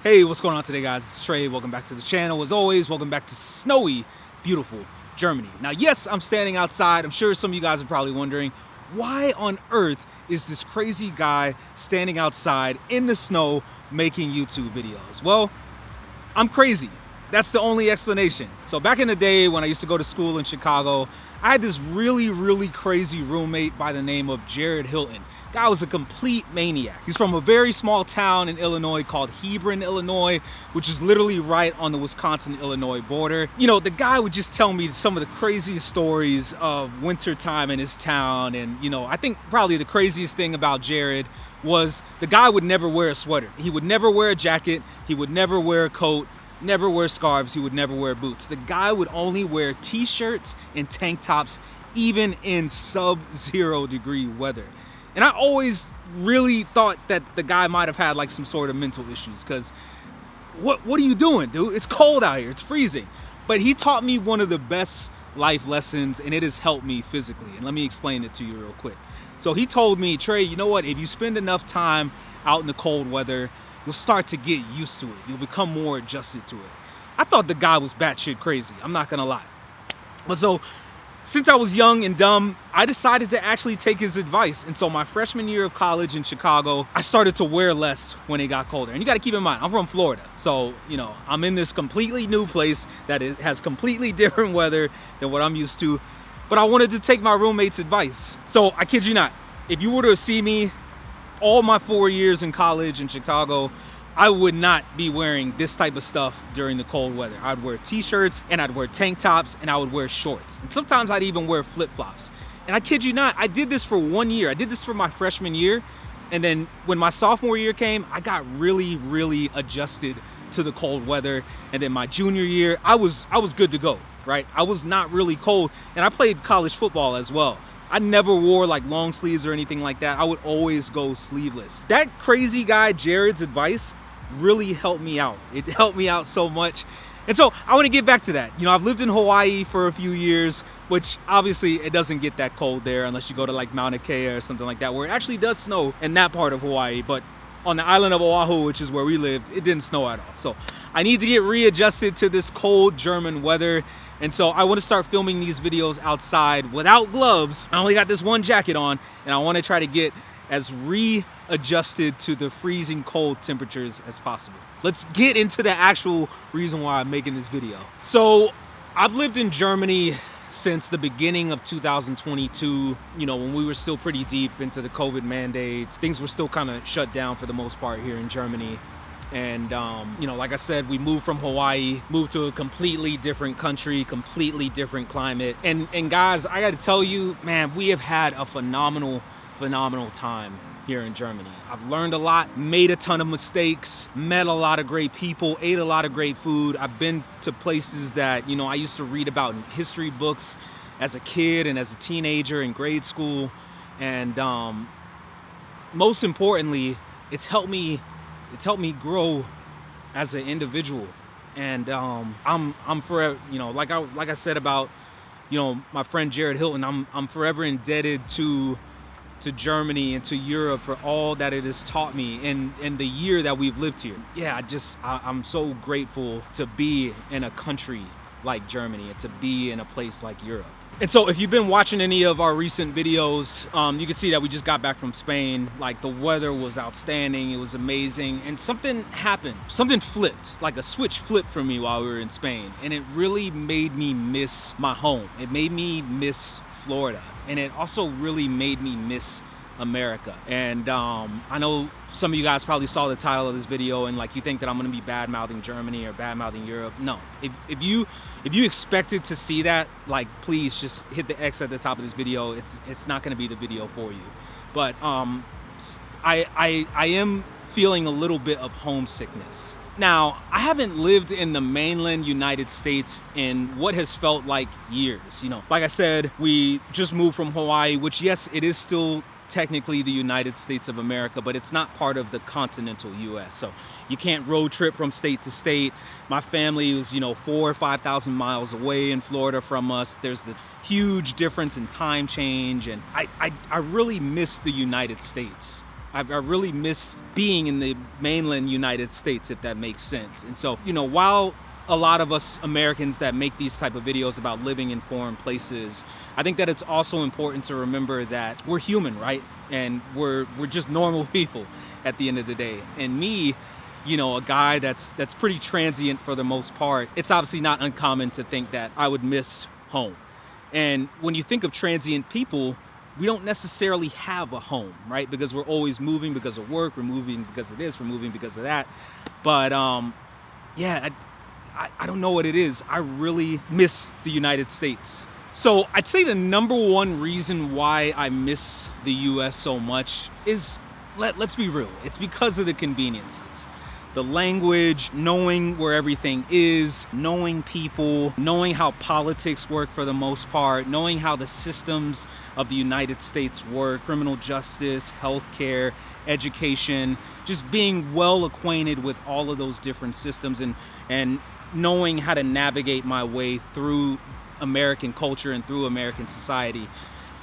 Hey, what's going on today, guys? It's Trey. Welcome back to the channel. As always, welcome back to snowy, beautiful Germany. Now, yes, I'm standing outside. I'm sure some of you guys are probably wondering, why on earth is this crazy guy standing outside in the snow making YouTube videos? Well, I'm crazy. That's the only explanation. So back in the day when I used to go to school in Chicago, I had this really crazy roommate by the name of Jared Hilton. Guy was a complete maniac. He's from a very small town in Illinois called Hebron, Illinois, which is literally right on the Wisconsin-Illinois border. You know, the guy would just tell me some of the craziest stories of wintertime in his town. And, you know, I think probably the craziest thing about Jared was the guy would never wear a sweater. He would never wear a jacket. He would never wear a coat, never wear scarves. He would never wear boots. The guy would only wear t-shirts and tank tops, even in sub-zero degree weather. And I always really thought that the guy might have had like some sort of mental issues, because what are you doing, dude? It's cold out here, it's freezing. But he taught me one of the best life lessons, and it has helped me physically. And let me explain it to you real quick. So he told me, Trey, you know what? If you spend enough time out in the cold weather, you'll start to get used to it. You'll become more adjusted to it. I thought the guy was batshit crazy. I'm not gonna lie. But so, since I was young and dumb, I decided to actually take his advice. And so my freshman year of college in Chicago, I started to wear less when it got colder. And you got to keep in mind, I'm from Florida. So, you know, I'm in this completely new place that it has completely different weather than what I'm used to. But I wanted to take my roommate's advice. So I kid you not, if you were to see me all my 4 years in college in Chicago, I would not be wearing this type of stuff during the cold weather. I'd wear t-shirts and I'd wear tank tops and I would wear shorts. And sometimes I'd even wear flip-flops. And I kid you not, I did this for 1 year. I did this for my freshman year. And then when my sophomore year came, I got really adjusted to the cold weather. And then my junior year, I was good to go, right? I was not really cold. And I played college football as well. I never wore like long sleeves or anything like that. I would always go sleeveless. That crazy guy, Jared's advice, really helped me out. It helped me out so much. And so I want to get back to that. You know, I've lived in Hawaii for a few years, which obviously it doesn't get that cold there unless you go to like Mauna Kea or something like that, where it actually does snow in that part of Hawaii. But on the island of Oahu, which is where we lived, it didn't snow at all. So I need to get readjusted to this cold German weather. And so I want to start filming these videos outside without gloves. I only got this one jacket on, and I want to try to get as readjusted to the freezing cold temperatures as possible. Let's get into the actual reason why I'm making this video. So I've lived in Germany since the beginning of 2022, you know, when we were still pretty deep into the COVID mandates. Things were still kind of shut down for the most part here in Germany. And, you know, like I said, we moved from Hawaii, moved to a completely different country, completely different climate. And guys, I got to tell you, man, we have had a phenomenal time here in Germany. I've learned a lot, made a ton of mistakes, met a lot of great people, ate a lot of great food. I've been to places that, you know, I used to read about in history books as a kid and as a teenager in grade school. And most importantly, it's helped me grow as an individual. And I'm forever, you know, like I said about, you know, my friend Jared Hilton, I'm forever indebted to Germany and to Europe for all that it has taught me in the year that we've lived here. Yeah, I'm so grateful to be in a country like Germany and to be in a place like Europe. And so if you've been watching any of our recent videos, you can see that we just got back from Spain. Like, the weather was outstanding, it was amazing, and something happened. Something flipped, like a switch flipped for me while we were in Spain, and it really made me miss my home. It made me miss Florida, and it also really made me miss America. And I know some of you guys probably saw the title of this video and like you think that I'm gonna be bad-mouthing Germany or bad-mouthing Europe. No, if you expected to see that, like, please just hit the X at the top of this video. It's not gonna be the video for you. But I am feeling a little bit of homesickness. Now, I haven't lived in the mainland United States in what has felt like years. You know, like I said, we just moved from Hawaii, which, yes, it is still technically the United States of America, but it's not part of the continental US. So you can't road trip from state to state. My family was, you know, 4,000 or 5,000 miles away in Florida from us. There's the huge difference in time change, and I really miss the United States I really miss being in the mainland United States, if that makes sense. And so, you know, while a lot of us Americans that make these type of videos about living in foreign places, I think that it's also important to remember that we're human, right? And we're just normal people at the end of the day. And me, you know, a guy that's pretty transient for the most part, it's obviously not uncommon to think that I would miss home. And when you think of transient people, we don't necessarily have a home, right? Because we're always moving because of work, we're moving because of this, we're moving because of that. But yeah, I don't know what it is. I really miss the United States. So I'd say the number one reason why I miss the US so much is, let's be real, it's because of the conveniences. The language, knowing where everything is, knowing people, knowing how politics work for the most part, knowing how the systems of the United States work, criminal justice, healthcare, education, just being well acquainted with all of those different systems and knowing how to navigate my way through American culture and through American society.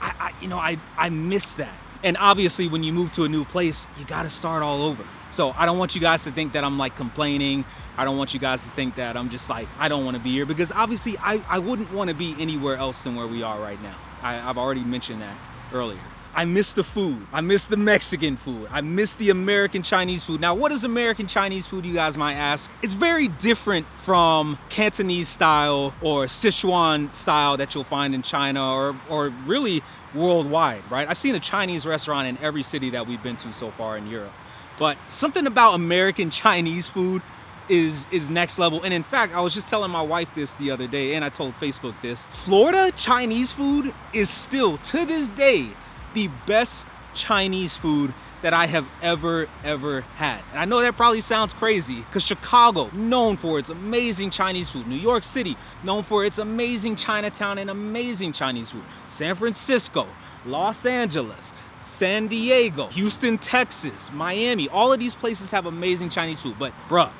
I miss that. And obviously when you move to a new place, you got to start all over. So I don't want you guys to think that I'm like complaining. I don't want you guys to think that I'm just like, I don't want to be here, because obviously I wouldn't want to be anywhere else than where we are right now. I've already mentioned that earlier. I miss the food. I miss the Mexican food. I miss the American Chinese food. Now, what is American Chinese food, you guys might ask? It's very different from Cantonese style or Sichuan style that you'll find in China or really worldwide, right? I've seen a Chinese restaurant in every city that we've been to so far in Europe. But something about American Chinese food is next level. And in fact, I was just telling my wife this the other day, and I told Facebook this. Florida Chinese food is still, to this day, the best Chinese food that I have ever had. And I know that probably sounds crazy, because Chicago, known for its amazing Chinese food. New York City, known for its amazing Chinatown and amazing Chinese food. San Francisco, Los Angeles, San Diego, Houston, Texas, Miami, all of these places have amazing Chinese food. But bruh,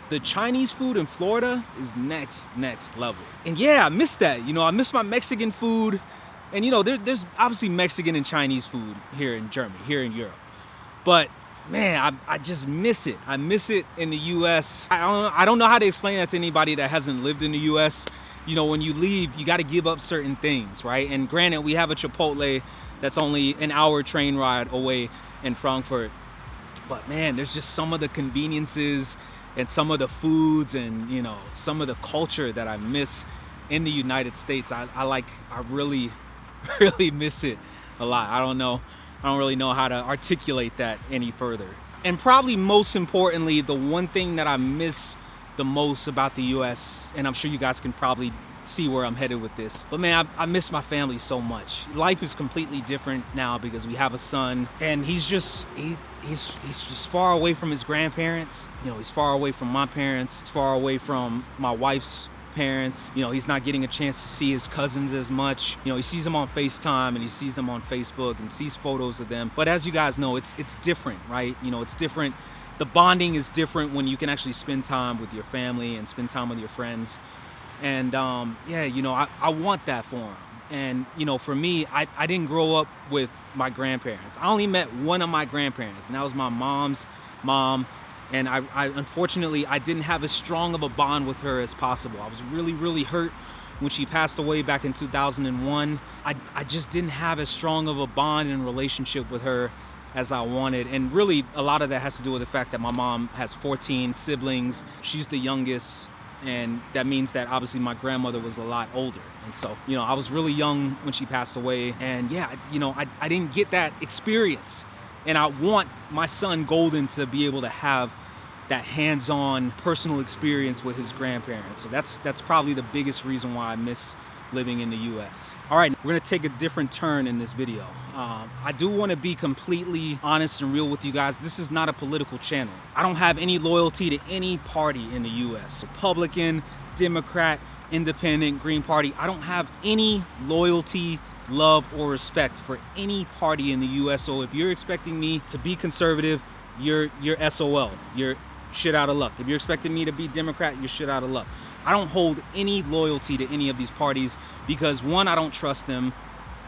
the Chinese food in Florida is next level. And yeah, I miss that. You know, I miss my Mexican food. And you know, there's obviously Mexican and Chinese food here in Germany, here in Europe. But man, I just miss it. I miss it in the US. I don't know how to explain that to anybody that hasn't lived in the US. You know, when you leave, you got to give up certain things, right? And granted, we have a Chipotle that's only an hour train ride away in Frankfurt. But man, there's just some of the conveniences and some of the foods and, you know, some of the culture that I miss in the United States. I really miss it a lot. I don't really know how to articulate that any further. And probably most importantly, the one thing that I miss the most about the US, and I'm sure you guys can probably see where I'm headed with this, but man, I miss my family so much. Life is completely different now because we have a son, and he's just far away from his grandparents. You know, he's far away from my parents. He's far away from my wife's parents. You know, he's not getting a chance to see his cousins as much. You know, he sees them on FaceTime and he sees them on Facebook and sees photos of them. But as you guys know, it's different, right? You know, it's different. The bonding is different when you can actually spend time with your family and spend time with your friends. And yeah, you know, I want that for him. And you know, for me, I didn't grow up with my grandparents. I only met one of my grandparents, and that was my mom's mom. And I unfortunately, I didn't have as strong of a bond with her as possible. I was really hurt when she passed away back in 2001. I just didn't have as strong of a bond and relationship with her as I wanted. And really, a lot of that has to do with the fact that my mom has 14 siblings. She's the youngest. And that means that obviously my grandmother was a lot older. And so, you know, I was really young when she passed away. And yeah, you know, I didn't get that experience. And I want my son Golden to be able to have that hands-on personal experience with his grandparents. So that's probably the biggest reason why I miss living in the US. All right, we're gonna take a different turn in this video. I do wanna be completely honest and real with you guys. This is not a political channel. I don't have any loyalty to any party in the US. Republican, Democrat, Independent, Green Party. I don't have any loyalty, love, or respect for any party in the US. So if you're expecting me to be conservative, you're SOL. You're shit out of luck. If you're expecting me to be Democrat, you're shit out of luck. I don't hold any loyalty to any of these parties because one, I don't trust them,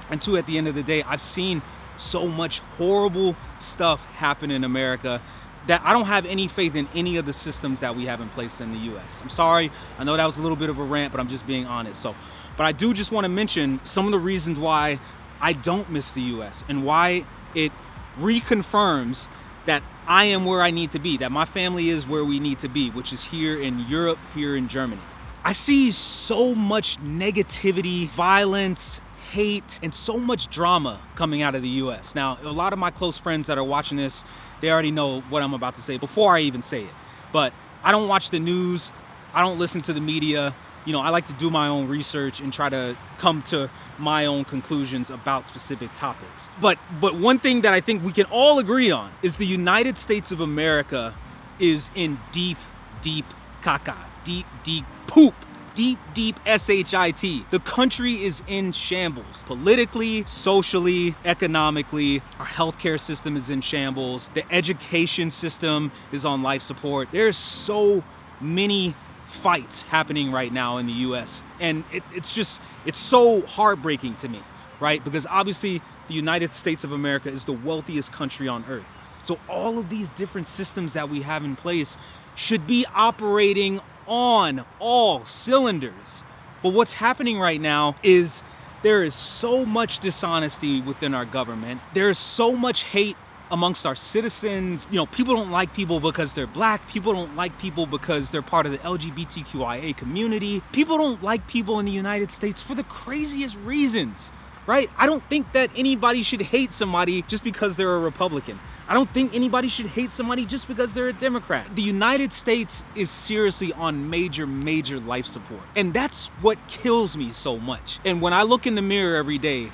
and two, at the end of the day, I've seen so much horrible stuff happen in America that I don't have any faith in any of the systems that we have in place in the US. I'm sorry, I know that was a little bit of a rant, but I'm just being honest. But I do just want to mention some of the reasons why I don't miss the US and why it reconfirms that I am where I need to be, that my family is where we need to be, which is here in Europe, here in Germany. I see so much negativity, violence, hate, and so much drama coming out of the US. Now, a lot of my close friends that are watching this, they already know what I'm about to say before I even say it. But I don't watch the news, I don't listen to the media. You know, I like to do my own research and try to come to my own conclusions about specific topics. But one thing that I think we can all agree on is the United States of America is in deep, deep caca, deep, deep poop, deep, deep shit. The country is in shambles. Politically, socially, economically, our healthcare system is in shambles. The education system is on life support. There's so many fights happening right now in the US, and it's so heartbreaking to me, right? Because obviously the United States of America is the wealthiest country on earth, so all of these different systems that we have in place should be operating on all cylinders. But what's happening right now is there is so much dishonesty within our government. There's so much hate amongst our citizens. You know, people don't like people because they're black. People don't like people because they're part of the LGBTQIA community. People don't like people in the United States for the craziest reasons, right? I don't think that anybody should hate somebody just because they're a Republican. I don't think anybody should hate somebody just because they're a Democrat. The United States is seriously on major, major life support. And that's what kills me so much. And when I look in the mirror every day,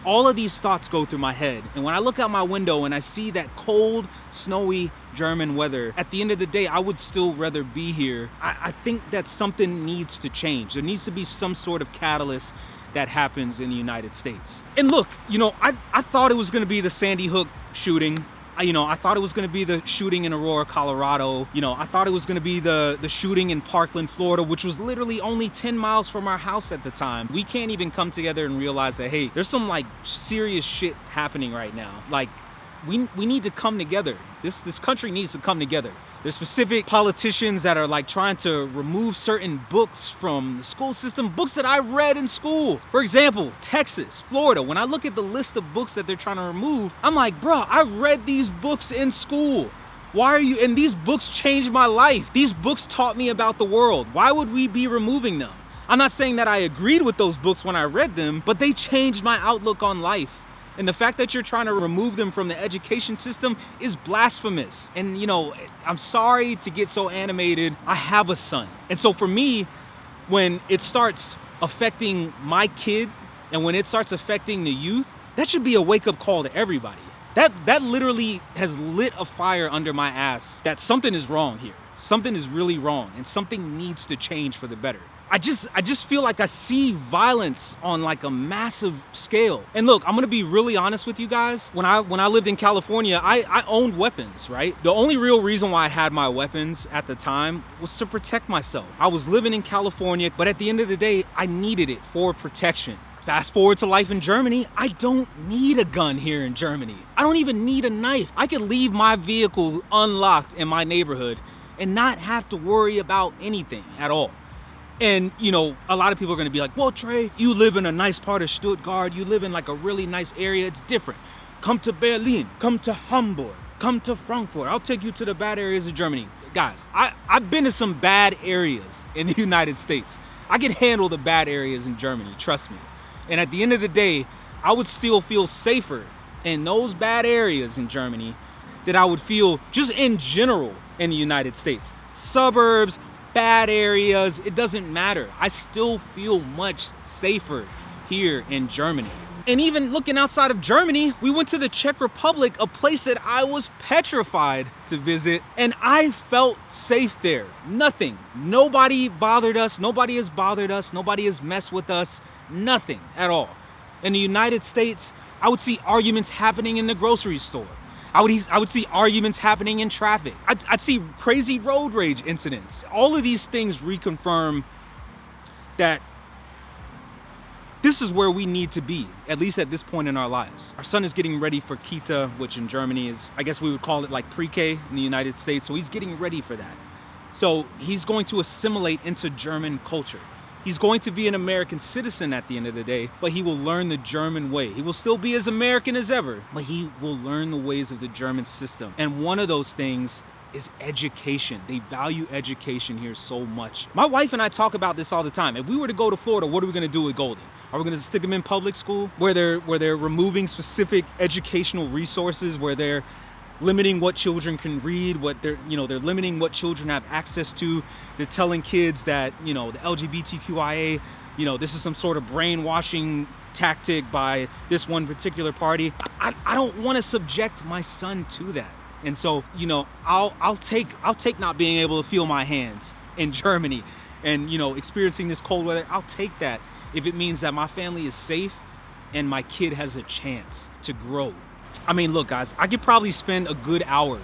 all of these thoughts go through my head. And when I look out my window and I see that cold, snowy German weather, at the end of the day, I would still rather be here. I think that something needs to change. There needs to be some sort of catalyst that happens in the United States. And look, you know, I thought it was gonna be the Sandy Hook shooting. I thought it was going to be the shooting in Aurora, Colorado. I thought it was going to be the shooting in Parkland, Florida, which was literally only 10 miles from our house at the time. We can't even come together and realize that, hey, there's some like serious shit happening right now. Like, we need to come together. This country needs to come together. There's specific politicians that are like trying to remove certain books from the school system, books that I read in school. For example, Texas, Florida. When I look at the list of books that they're trying to remove, I'm like, bro, I read these books in school. Why are you, and these books changed my life. These books taught me about the world. Why would we be removing them? I'm not saying that I agreed with those books when I read them, but they changed my outlook on life. And the fact that you're trying to remove them from the education system is blasphemous. And I'm sorry to get so animated. I have a son. And so for me, when it starts affecting my kid and when it starts affecting the youth, that should be a wake-up call to everybody. That literally has lit a fire under my ass that something is wrong here. Something is really wrong and something needs to change for the better. I just feel like I see violence on like a massive scale. And look, I'm gonna be really honest with you guys. When I lived in California, I owned weapons, right? The only real reason why I had my weapons at the time was to protect myself. I was living in California, but at the end of the day, I needed it for protection. Fast forward to life in Germany, I don't need a gun here in Germany. I don't even need a knife. I could leave my vehicle unlocked in my neighborhood and not have to worry about anything at all. And, a lot of people are going to be like, well, Trey, you live in a nice part of Stuttgart. You live in like a really nice area. It's different. Come to Berlin. Come to Hamburg. Come to Frankfurt. I'll take you to the bad areas of Germany. Guys, I've been to some bad areas in the United States. I can handle the bad areas in Germany. Trust me. And at the end of the day, I would still feel safer in those bad areas in Germany than I would feel just in general in the United States. Suburbs, bad areas, it doesn't matter. I still feel much safer here in Germany. And even looking outside of Germany, we went to the Czech Republic, a place that I was petrified to visit, and I felt safe there. Nothing. Nobody bothered us. Nobody has bothered us. Nobody has messed with us. Nothing at all. In the United States, I would see arguments happening in the grocery store. I would see arguments happening in traffic. I'd see crazy road rage incidents. All of these things reconfirm that this is where we need to be, at least at this point in our lives. Our son is getting ready for Kita, which in Germany is, I guess we would call it like pre-K in the United States. So he's getting ready for that. So he's going to assimilate into German culture. He's going to be an American citizen at the end of the day, but he will learn the German way. He will still be as American as ever, but he will learn the ways of the German system. And one of those things is education. They value education here so much. My wife and I talk about this all the time. If we were to go to Florida, what are we gonna do with Golden? Are we gonna stick him in public school where they're removing specific educational resources, where they're limiting what children can read, they're limiting what children have access to. They're telling kids that, the LGBTQIA, this is some sort of brainwashing tactic by this one particular party. I don't want to subject my son to that. And so, I'll take not being able to feel my hands in Germany and, experiencing this cold weather. I'll take that if it means that my family is safe and my kid has a chance to grow. I mean, look, guys, I could probably spend a good hour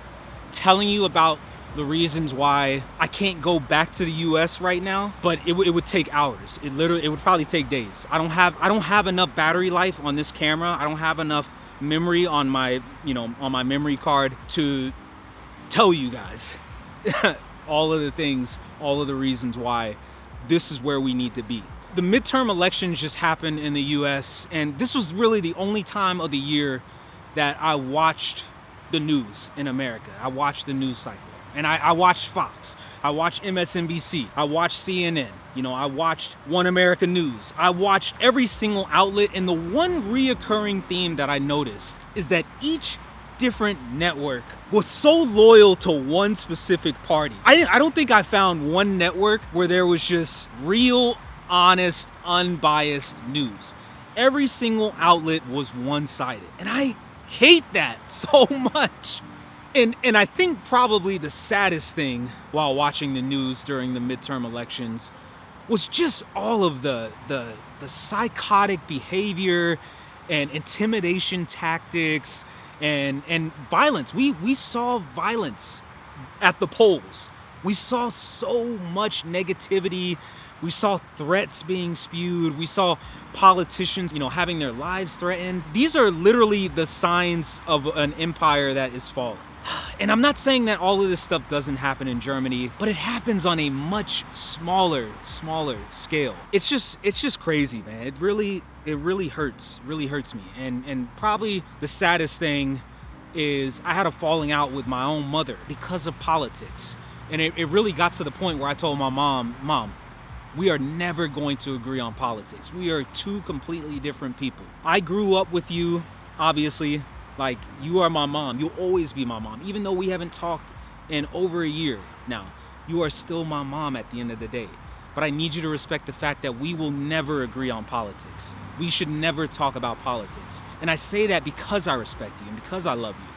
telling you about the reasons why I can't go back to the US right now, but it would take hours. It would probably take days. I don't have enough battery life on this camera. I don't have enough memory on my, on my memory card to tell you guys all of the things, all of the reasons why this is where we need to be. The midterm elections just happened in the US, and this was really the only time of the year that I watched the news in America. I watched the news cycle. And I watched Fox. I watched MSNBC. I watched CNN. I watched One America News. I watched every single outlet. And the one reoccurring theme that I noticed is that each different network was so loyal to one specific party. I don't think I found one network where there was just real, honest, unbiased news. Every single outlet was one-sided. And I hate that so much. And I think probably the saddest thing while watching the news during the midterm elections was just all of the psychotic behavior and intimidation tactics and violence. We saw violence at the polls. We saw so much negativity. We saw threats being spewed. We saw politicians, having their lives threatened. These are literally the signs of an empire that is falling. And I'm not saying that all of this stuff doesn't happen in Germany, but it happens on a much smaller scale. It's just crazy, man. It really hurts me. And probably the saddest thing is I had a falling out with my own mother because of politics. And it really got to the point where I told my mom, we are never going to agree on politics. We are two completely different people. I grew up with you, obviously. Like, you are my mom. You'll always be my mom. Even though we haven't talked in over a year now, you are still my mom at the end of the day. But I need you to respect the fact that we will never agree on politics. We should never talk about politics. And I say that because I respect you and because I love you.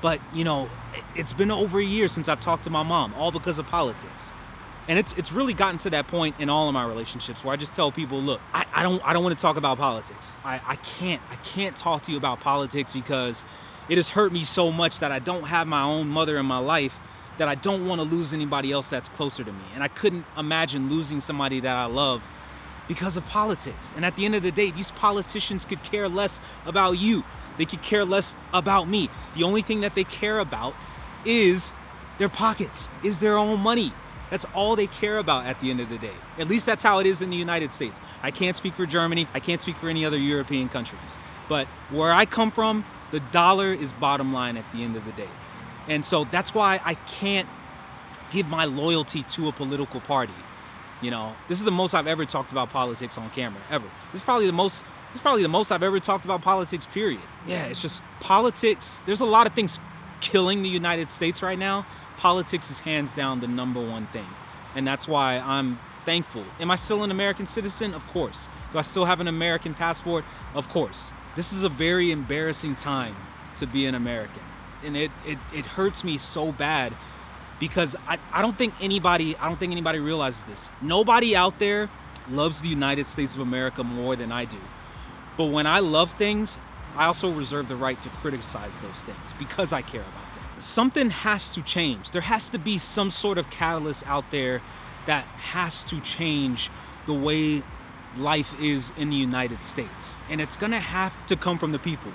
But, it's been over a year since I've talked to my mom, all because of politics. And it's really gotten to that point in all of my relationships where I just tell people, look, I don't want to talk about politics. I can't talk to you about politics because it has hurt me so much that I don't have my own mother in my life, that I don't want to lose anybody else that's closer to me. And I couldn't imagine losing somebody that I love because of politics. And at the end of the day, these politicians could care less about you. They could care less about me. The only thing that they care about is their pockets, is their own money. That's all they care about at the end of the day. At least that's how it is in the United States. I can't speak for Germany. I can't speak for any other European countries. But where I come from, the dollar is bottom line at the end of the day. And so that's why I can't give my loyalty to a political party. This is the most I've ever talked about politics on camera, ever. This is probably the most I've ever talked about politics, period. Yeah, it's just politics. There's a lot of things killing the United States right now. Politics is hands down the number one thing. And that's why I'm thankful. Am I still an American citizen? Of course. Do I still have an American passport? Of course. This is a very embarrassing time to be an American. And it hurts me so bad because I don't think anybody realizes this. Nobody out there loves the United States of America more than I do. But when I love things, I also reserve the right to criticize those things because I care about them. Something has to change. There has to be some sort of catalyst out there that has to change the way life is in the United States. And it's gonna have to come from the people.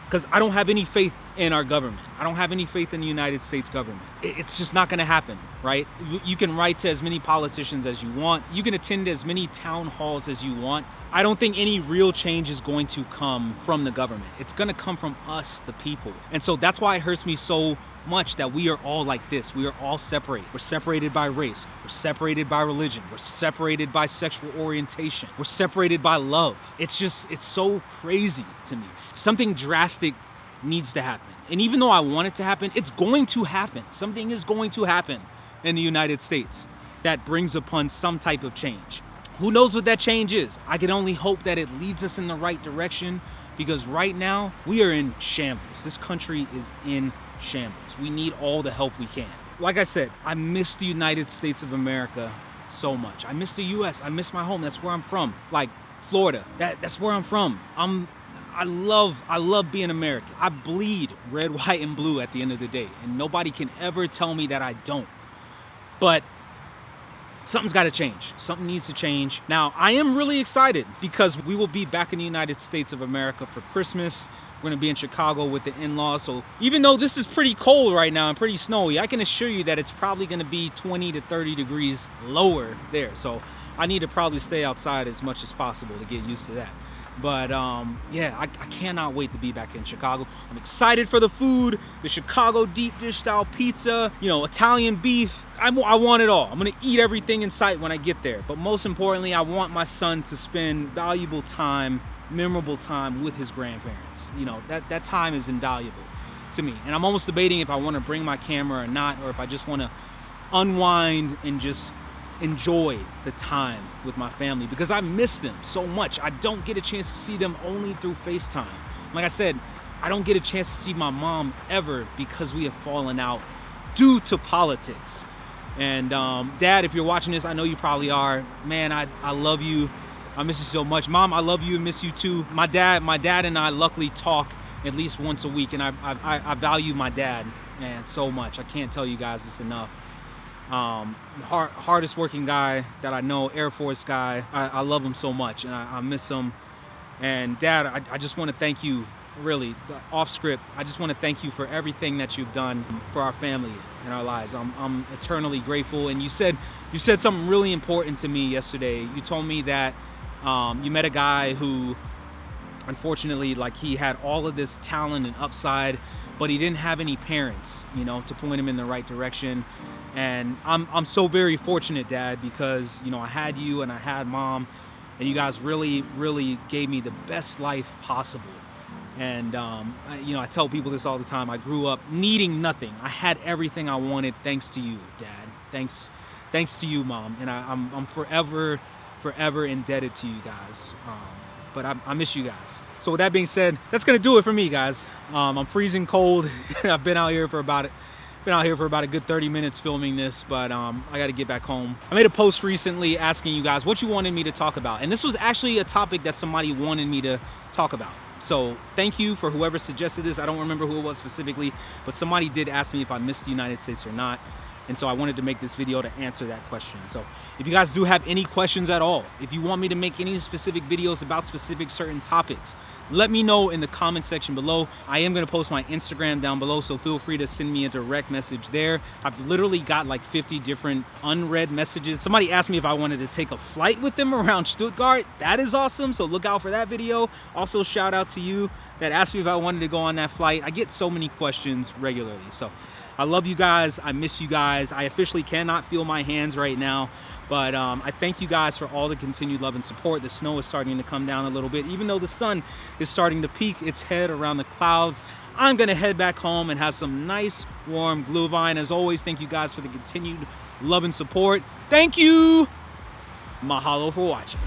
Because I don't have any faith in our government. I don't have any faith in the United States government. It's just not gonna happen, right? You can write to as many politicians as you want. You can attend as many town halls as you want. I don't think any real change is going to come from the government. It's gonna come from us, the people. And so that's why it hurts me so much that we are all like this. We are all separate. We're separated by race. We're separated by religion. We're separated by sexual orientation. We're separated by love. It's so crazy to me. Something drastic needs to happen. And even though I want it to happen, it's going to happen. Something is going to happen in the United States that brings upon some type of change. Who knows what that change is? I can only hope that it leads us in the right direction, because right now we are in shambles. This country is in shambles. We need all the help we can. Like I said, I miss the United States of America so much. I miss the US. I miss my home. That's where I'm from. Like Florida. That's where I'm from. I love being American. I bleed red, white, and blue at the end of the day. And nobody can ever tell me that I don't. But something's got to change. Something needs to change. Now, I am really excited because we will be back in the United States of America for Christmas. We're going to be in Chicago with the in-laws. So even though this is pretty cold right now and pretty snowy, I can assure you that it's probably going to be 20 to 30 degrees lower there. So I need to probably stay outside as much as possible to get used to that. But yeah, I cannot wait to be back in Chicago. I'm excited for the food, the Chicago deep dish style pizza, you know, Italian beef. I want it all. I'm gonna eat everything in sight when I get there. But most importantly, I want my son to spend valuable time, memorable time with his grandparents. You know, that time is invaluable to me. And I'm almost debating if I want to bring my camera or not, or if I just want to unwind and just enjoy the time with my family, because I miss them so much. I don't get a chance to see them only through FaceTime. Like I said, I don't get a chance to see my mom ever because we have fallen out due to politics. And Dad, if you're watching this, I know you probably are. Man, I love you. I miss you so much. Mom, I love you and miss you too. My dad and I luckily talk at least once a week, and I value my dad, man, so much. I can't tell you guys this enough. Hardest working guy that I know, Air Force guy. I love him so much, and I miss him. And Dad, I just want to thank you, really, off script. I just want to thank you for everything that you've done for our family and our lives. I'm eternally grateful. And you said something really important to me yesterday. You told me that you met a guy who, unfortunately, like, he had all of this talent and upside, but he didn't have any parents, you know, to point him in the right direction. And I'm so very fortunate, Dad, because, you know, I had you and I had Mom, and you guys really, really gave me the best life possible. And, you know, I tell people this all the time. I grew up needing nothing. I had everything I wanted thanks to you, Dad. Thanks to you, Mom. And I'm forever indebted to you guys. But I miss you guys. So with that being said, that's going to do it for me, guys. I'm freezing cold. I've been out here for about a good 30 minutes filming this, but I got to get back home. I made a post recently asking you guys what you wanted me to talk about. And this was actually a topic that somebody wanted me to talk about. So thank you for whoever suggested this. I don't remember who it was specifically, but somebody did ask me if I missed the United States or not. And so I wanted to make this video to answer that question. So if you guys do have any questions at all, if you want me to make any specific videos about specific certain topics, let me know in the comment section below. I am going to post my Instagram down below, so feel free to send me a direct message there. I've literally got like 50 different unread messages. Somebody asked me if I wanted to take a flight with them around Stuttgart. That is awesome, so look out for that video. Also, shout out to you that asked me if I wanted to go on that flight. I get so many questions regularly, so I love you guys. I miss you guys. I officially cannot feel my hands right now, but I thank you guys for all the continued love and support. The snow is starting to come down a little bit. Even though the sun is starting to peek its head around the clouds, I'm gonna head back home and have some nice warm Glühwein. As always, thank you guys for the continued love and support. Thank you. Mahalo for watching.